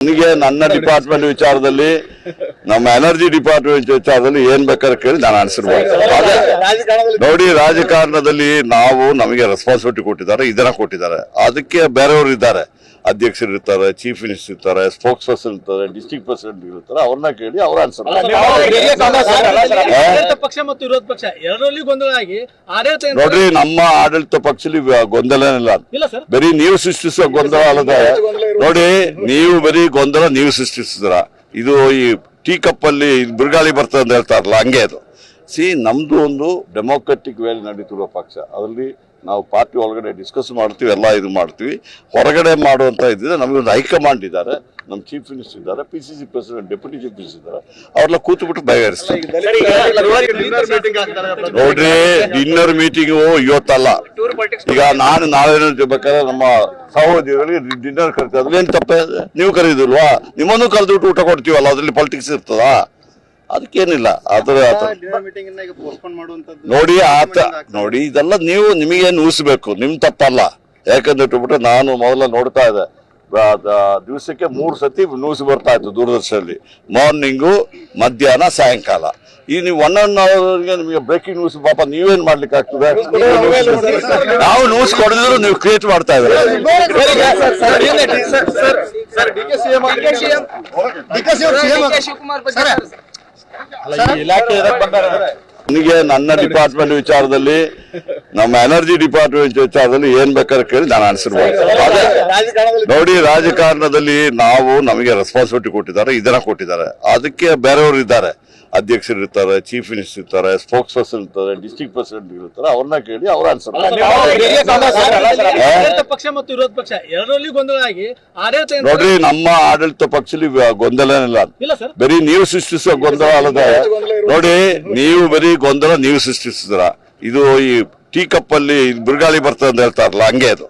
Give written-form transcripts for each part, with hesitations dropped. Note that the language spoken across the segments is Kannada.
ನನಗೆ ನನ್ನ ಡಿಪಾರ್ಟ್ಮೆಂಟ್ ವಿಚಾರದಲ್ಲಿ ನಮ್ಮ ಎನರ್ಜಿ ಡಿಪಾರ್ಟ್ಮೆಂಟ್ ವಿಚಾರದಲ್ಲಿ ಏನ್ ಬೇಕಾದ್ರೆ ಕೇಳಿ ನಾನು ಆನ್ಸರ್ ಮಾಡ್ತೀನಿ. ನೋಡಿ, ರಾಜಕಾರಣದಲ್ಲಿ ನಮಗೆ ರೆಸ್ಪಾನ್ಸಿಬಿಲಿಟಿ ಕೊಟ್ಟಿದ್ದಾರೆ, ಇದನ್ನ ಕೊಟ್ಟಿದ್ದಾರೆ. ಅದಕ್ಕೆ ಬೇರೆಯವರು ಇದ್ದಾರೆ, ಅಧ್ಯಕ್ಷರು ಇರ್ತಾರೆ, ಚೀಫ್ ಮಿನಿಸ್ಟರ್ ಇರ್ತಾರೆ, ಸ್ಪೋಕ್ಸ್ ಪರ್ಸನ್ ಇರ್ತಾರೆ, ಡಿಸ್ಟ್ರಿಕ್ಟ್ ಪ್ರೆಸಿಡೆಂಟ್ ಇರ್ತಾರೆ. ಅವ್ರನ್ನ ಕೇಳಿ ಅವ್ರ ಆನ್ಸರ್. ಪಕ್ಷ ಮತ್ತು ವಿರೋಧ ಪಕ್ಷ ಎರಡರಲ್ಲಿ ಗೊಂದಲ ಆಗಿ ನೋಡ್ರಿ, ನಮ್ಮ ಆಡಳಿತ ಪಕ್ಷದಲ್ಲಿ ಗೊಂದಲ ಇಲ್ಲ, ಬರೀ ನೀವು ಸೃಷ್ಟಿಸುವ ಗೊಂದಲ ಅಲ್ಲದೆ. ನೋಡಿ, ನೀವು ಬರೀ ಗೊಂದಲ ನೀವು ಸೃಷ್ಟಿಸಿದ್ರ. ಇದು ಈ ಟೀ ಕಪ್ ಅಲ್ಲಿ ಬಿರುಗಾಳಿ ಬರ್ತದೆ ಅಂತ ಹೇಳ್ತಾರಲ್ಲ, ಹಂಗೆ ಅದು. ನಮ್ದು ಒಂದು ಡೆಮೋಕ್ರೆಟಿಕ್ ವೇಲಿ ನಡೀತಿರುವ ಪಕ್ಷ. ಅದರಲ್ಲಿ ನಾವು ಪಾರ್ಟಿ ಒಳಗಡೆ ಡಿಸ್ಕಸ್ ಮಾಡ್ತೀವಿ, ಎಲ್ಲ ಇದು ಮಾಡ್ತೀವಿ. ಹೊರಗಡೆ ಮಾಡುವಂತ ಇದ್ದಿದ್ರೆ ನಮಗೊಂದು ಹೈಕಮಾಂಡ್ ಇದ್ದಾರೆ, ನಮ್ಮ ಚೀಫ್ ಮಿನಿಸ್ಟರ್ ಇದ್ದಾರೆ, PCC president, deputy chief minister ಇದ್ದಾರೆ. ಅವ್ರೆಲ್ಲ ಕೂತು ಬಿಟ್ಟು ಬಗೆಹರಿಸ್ತಾರೆ. ನೋಡ್ರಿ, ಡಿನ್ನರ್ ಮೀಟಿಂಗ್ ಇವತ್ತಲ್ಲ. ಈಗ ನಾನು ನಾಳೆ ಬೇಕಾದ್ರೆ ನಮ್ಮ ಸಹೋದರಿಗಳಿಗೆ ಡಿನ್ನರ್ ಕರಿತೀವಿ, ಅದ್ರೇನು ತಪ್ಪೇ? ನೀವು ಕರೀದಿಲ್ವಾ? ನಿಮ್ಮನ್ನು ಕರೆದ್ಬಿಟ್ಟು ಊಟ ಕೊಡ್ತೀವಲ್ಲ, ಅದ್ರಲ್ಲಿ ಪಾಲಿಟಿಕ್ಸ್ ಇರ್ತದಾ? ಅದಕ್ಕೇನಿಲ್ಲ. ನೋಡಿ ಇದೆಲ್ಲ ನಿಮಗೆ ಊಹಿಸ್ಬೇಕು, ನಿಮ್ ತಪ್ಪಲ್ಲ. ಯಾಕಂದ್ರೆ ಇಟ್ಬಿಟ್ರೆ ನಾನು ಮೊದಲ ನೋಡ್ತಾ ಇದ್ದೆ, ದಿವಸಕ್ಕೆ 3 ಸತಿ ನ್ಯೂಸ್ ಬರ್ತಾ ಇತ್ತು ದೂರದರ್ಶನದಲ್ಲಿ, ಮಾರ್ನಿಂಗು, ಮಧ್ಯಾಹ್ನ, ಸಾಯಂಕಾಲ. ಈಗ ನೀವು 1 ಅವರ್ಗೆ ನಿಮಗೆ ಬ್ರೇಕಿಂಗ್ ನ್ಯೂಸ್ ಪಾಪ ನೀವೇನ್ ಮಾಡ್ಲಿಕ್ಕೆ ಆಗ್ತದೆ? ನಾವು ನ್ಯೂಸ್ ಕೊಡಿದ್ರು ನೀವು ಕ್ರಿಯೇಟ್ ಮಾಡ್ತಾ ಇದ್ದಾರೆ. ನನಗೆ ನನ್ನ ಡಿಪಾರ್ಟ್ಮೆಂಟ್ ವಿಚಾರದಲ್ಲಿ ನಮ್ಮ ಎನರ್ಜಿ ಡಿಪಾರ್ಟ್ಮೆಂಟ್ ವಿಚಾರದಲ್ಲಿ ಏನ್ ಬೇಕಾದ್ರೆ ಕೇಳಿ ನಾನು ಆನ್ಸರ್ ಮಾಡ್ತೀನಿ. ನೋಡಿ, ರಾಜಕಾರಣದಲ್ಲಿ ನಮಗೆ ರೆಸ್ಪಾನ್ಸಿಬಿಲಿಟಿ ಕೊಟ್ಟಿದ್ದಾರೆ, ಇದನ್ನ ಕೊಟ್ಟಿದ್ದಾರೆ. ಅದಕ್ಕೆ ಬೇರೆಯವರು ಇದ್ದಾರೆ, ಅಧ್ಯಕ್ಷರು ಇರ್ತಾರೆ, ಚೀಫ್ ಮಿನಿಸ್ಟರ್ ಇರ್ತಾರೆ, ಸ್ಪೋಕ್ಸ್ ಪರ್ಸನ್ ಇರ್ತಾರೆ, ಡಿಸ್ಟ್ರಿಕ್ಟ್ ಪ್ರೆಸಿಡೆಂಟ್ ಇರ್ತಾರೆ. ಅವ್ರನ್ನ ಕೇಳಿ ಅವ್ರ ಆನ್ಸರ್. ಪಕ್ಷ ಮತ್ತು ವಿರೋಧ ಪಕ್ಷ ಎರಡರಲ್ಲಿ ಗೊಂದಲ ಆಗಿ ನೋಡ್ರಿ, ನಮ್ಮ ಆಡಳಿತ ಪಕ್ಷದಲ್ಲಿ ಗೊಂದಲ ಇಲ್ಲ, ಬರೀ ನೀವು ಸೃಷ್ಟಿಸುವ ಗೊಂದಲ ಅಲ್ಲದೆ. ನೋಡಿ, ನೀವು ಬರೀ ಗೊಂದಲ ನೀವು ಸೃಷ್ಟಿಸಿದ್ರ. ಇದು ಈ ಟೀ ಕಪ್ ಅಲ್ಲಿ ಬಿರುಗಾಳಿ ಬರ್ತದೆ ಅಂತ ಹೇಳ್ತಾರಲ್ಲ, ಹಂಗೆ ಅದು.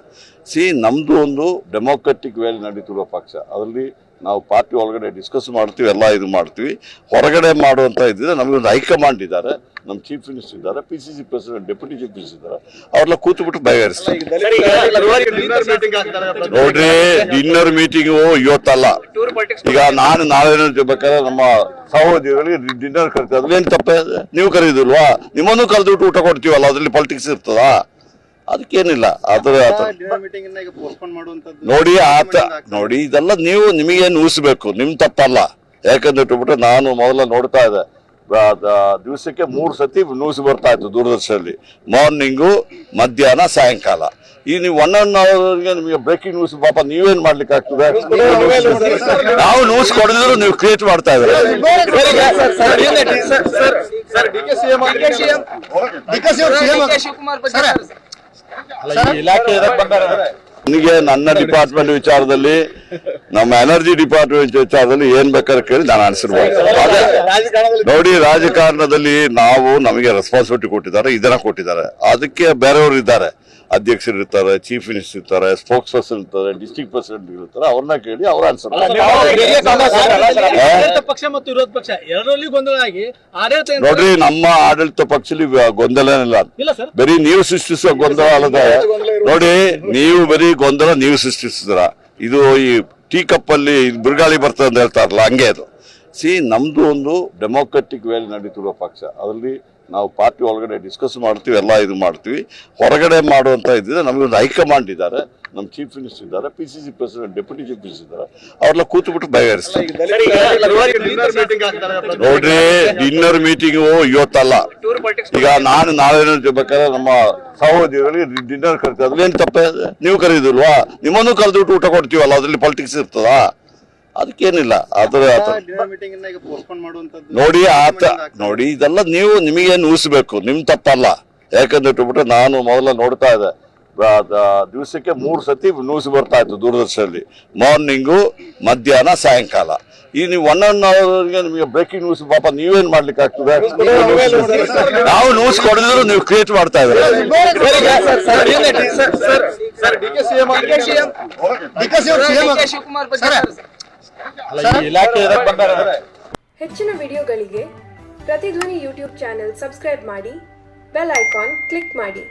ನಮ್ದು ಒಂದು ಡೆಮೋಕ್ರೆಟಿಕ್ ವೇಲಿ ನಡೀತಿರುವ ಪಕ್ಷ. ಅದರಲ್ಲಿ ನಾವು ಪಾರ್ಟಿ ಒಳಗಡೆ ಡಿಸ್ಕಸ್ ಮಾಡ್ತೀವಿ, ಎಲ್ಲ ಇದು ಮಾಡ್ತೀವಿ. ಹೊರಗಡೆ ಮಾಡುವಂತ ಇದ್ದಿದ್ರೆ ನಮಗೊಂದು ಹೈಕಮಾಂಡ್ ಇದ್ದಾರೆ, ನಮ್ಮ ಚೀಫ್ ಮಿನಿಸ್ಟರ್ ಇದ್ದಾರೆ, PCC president, deputy chief minister ಇದ್ದಾರೆ. ಅವ್ರೆಲ್ಲ ಕೂತು ಬಿಟ್ಟು ಬಗೆಹರಿಸ್ತಾರೆ. ನೋಡ್ರಿ, ಡಿನ್ನರ್ ಮೀಟಿಂಗ್ ಇವತ್ತಲ್ಲ. ಈಗ ನಾನು ನಾಳೆ ಬೇಕಾದ್ರೆ ನಮ್ಮ ಸಹೋದರಿಗಳಿಗೆ ಡಿನ್ನರ್ ಕರಿತೀವಿ, ಅದ್ರೇನು ತಪ್ಪೇ? ನೀವು ಕರೀದಿಲ್ವಾ? ನಿಮ್ಮನ್ನು ಕರೆದ್ಬಿಟ್ಟು ಊಟ ಕೊಡ್ತೀವಲ್ಲ, ಅದ್ರಲ್ಲಿ ಪಾಲಿಟಿಕ್ಸ್ ಇರ್ತದಾ? ಅದಕ್ಕೇನಿಲ್ಲ. ನೋಡಿ ಇದೆಲ್ಲ ನಿಮಗೆ ಊಹಿಸ್ಬೇಕು, ನಿಮ್ ತಪ್ಪಲ್ಲ. ಯಾಕಂದ್ರೆ ಇಟ್ಬಿಟ್ರೆ ನಾನು ಮೊದಲ ನೋಡ್ತಾ ಇದ್ದೆ, ದಿವಸಕ್ಕೆ 3 ಸತಿ ನ್ಯೂಸ್ ಬರ್ತಾ ಇತ್ತು ದೂರದರ್ಶನದಲ್ಲಿ, ಮಾರ್ನಿಂಗು, ಮಧ್ಯಾಹ್ನ, ಸಾಯಂಕಾಲ. ಈಗ ನೀವು 1 ಅವರ್ಗೆ ನಿಮಗೆ ಬ್ರೇಕಿಂಗ್ ನ್ಯೂಸ್ ಪಾಪ ನೀವೇನ್ ಮಾಡ್ಲಿಕ್ಕೆ ಆಗ್ತದೆ? ನಾವು ನ್ಯೂಸ್ ಕೊಡಿದ್ರು ನೀವು ಕ್ರಿಯೇಟ್ ಮಾಡ್ತಾ ಇದ್ದಾರೆ. ನನಗೆ ನನ್ನ ಡಿಪಾರ್ಟ್ಮೆಂಟ್ ವಿಚಾರದಲ್ಲಿ ನಮ್ಮ ಎನರ್ಜಿ ಡಿಪಾರ್ಟ್ಮೆಂಟ್ ವಿಚಾರದಲ್ಲಿ ಏನ್ ಬೇಕಾದ್ರೆ ಕೇಳಿ ನಾನು ಆನ್ಸರ್ ಮಾಡ್ತೀನಿ. ನೋಡಿ, ರಾಜಕಾರಣದಲ್ಲಿ ನಮಗೆ ರೆಸ್ಪಾನ್ಸಿಬಿಲಿಟಿ ಕೊಟ್ಟಿದ್ದಾರೆ, ಇದನ್ನ ಕೊಟ್ಟಿದ್ದಾರೆ. ಅದಕ್ಕೆ ಬೇರೆಯವರು ಇದ್ದಾರೆ, ಅಧ್ಯಕ್ಷರು ಇರ್ತಾರೆ, ಚೀಫ್ ಮಿನಿಸ್ಟರ್ ಇರ್ತಾರೆ, ಸ್ಪೋಕ್ಸ್ ಪರ್ಸನ್ ಇರ್ತಾರೆ, ಡಿಸ್ಟ್ರಿಕ್ಟ್ ಪ್ರೆಸಿಡೆಂಟ್ ಇರ್ತಾರೆ. ಅವ್ರನ್ನ ಕೇಳಿ ಅವ್ರ ಆನ್ಸರ್. ಪಕ್ಷ ಮತ್ತು ವಿರೋಧ ಪಕ್ಷ ಎರಡರಲ್ಲಿ ಗೊಂದಲ ಆಗಿ ನೋಡ್ರಿ, ನಮ್ಮ ಆಡಳಿತ ಪಕ್ಷದಲ್ಲಿ ಗೊಂದಲ ಇಲ್ಲ, ಬರೀ ನೀವು ಸೃಷ್ಟಿಸುವ ಗೊಂದಲ ಅಲ್ಲದೆ. ನೋಡಿ, ನೀವು ಬರೀ ಗೊಂದಲ ನೀವು ಸೃಷ್ಟಿಸಿದ್ರ. ಇದು ಈ ಟೀ ಕಪ್ ಅಲ್ಲಿ ಬಿರುಗಾಳಿ ಬರ್ತದೆ ಅಂತ ಹೇಳ್ತಾರಲ್ಲ, ಹಂಗೆ ಅದು. ನಮ್ದು ಒಂದು ಡೆಮೋಕ್ರೆಟಿಕ್ ವೇಲಿ ನಡೀತಿರುವ ಪಕ್ಷ. ಅದರಲ್ಲಿ ನಾವು ಪಾರ್ಟಿ ಒಳಗಡೆ ಡಿಸ್ಕಸ್ ಮಾಡ್ತೀವಿ, ಎಲ್ಲ ಇದು ಮಾಡ್ತೀವಿ. ಹೊರಗಡೆ ಮಾಡುವಂತ ಇದ್ದಿದ್ರೆ ನಮಗೊಂದು ಹೈಕಮಾಂಡ್ ಇದ್ದಾರೆ, ನಮ್ಮ ಚೀಫ್ ಮಿನಿಸ್ಟರ್ ಇದ್ದಾರೆ, PCC president, deputy chief minister ಇದ್ದಾರೆ. ಅವ್ರೆಲ್ಲ ಕೂತು ಬಿಟ್ಟು ಬಗೆಹರಿಸ್ತಾರೆ. ನೋಡ್ರಿ, ಡಿನ್ನರ್ ಮೀಟಿಂಗ್ ಇವತ್ತಲ್ಲ. ಈಗ ನಾನು ನಾಳೆ ಬೇಕಾದ್ರೆ ನಮ್ಮ ಸಹೋದರಿಗಳಿಗೆ ಡಿನ್ನರ್ ಕರಿತೀವಿ, ಅದ್ರೇನು ತಪ್ಪೇ? ನೀವು ಕರೀದಿಲ್ವಾ? ನಿಮ್ಮನ್ನು ಕರೆದ್ಬಿಟ್ಟು ಊಟ ಕೊಡ್ತೀವಲ್ಲ, ಅದ್ರಲ್ಲಿ ಪಾಲಿಟಿಕ್ಸ್ ಇರ್ತದಾ? ಅದಕ್ಕೇನಿಲ್ಲ. ನೋಡಿ ಇದೆಲ್ಲ ನಿಮಗೆ ಊಹಿಸ್ಬೇಕು, ನಿಮ್ ತಪ್ಪಲ್ಲ. ಯಾಕಂದ್ರೆ ಇಟ್ಬಿಟ್ರೆ ನಾನು ಮೊದಲ ನೋಡ್ತಾ ಇದ್ದೆ, ದಿವಸಕ್ಕೆ 3 ಸತಿ ನ್ಯೂಸ್ ಬರ್ತಾ ಇತ್ತು ದೂರದರ್ಶನದಲ್ಲಿ, ಮಾರ್ನಿಂಗು, ಮಧ್ಯಾಹ್ನ, ಸಾಯಂಕಾಲ. ಈಗ ನೀವು 1 ಅವರ್ಗೆ ನಿಮಗೆ ಬ್ರೇಕಿಂಗ್ ನ್ಯೂಸ್ ಪಾಪ ನೀವೇನ್ ಮಾಡ್ಲಿಕ್ಕೆ ಆಗ್ತದೆ? ನಾವು ನ್ಯೂಸ್ ಕೊಡಿದ್ರು ನೀವು ಕ್ರಿಯೇಟ್ ಮಾಡ್ತಾ ಇದ್ದಾರೆ. ಹೆಚ್ಚಿನ ವಿಡಿಯೋಗಳಿಗೆ ಪ್ರತಿಧ್ವನಿ ಯೂಟ್ಯೂಬ್ ಚಾನೆಲ್ ಸಬ್ಸ್ಕ್ರೈಬ್ ಮಾಡಿ, ಬೆಲ್ ಐಕಾನ್ ಕ್ಲಿಕ್ ಮಾಡಿ.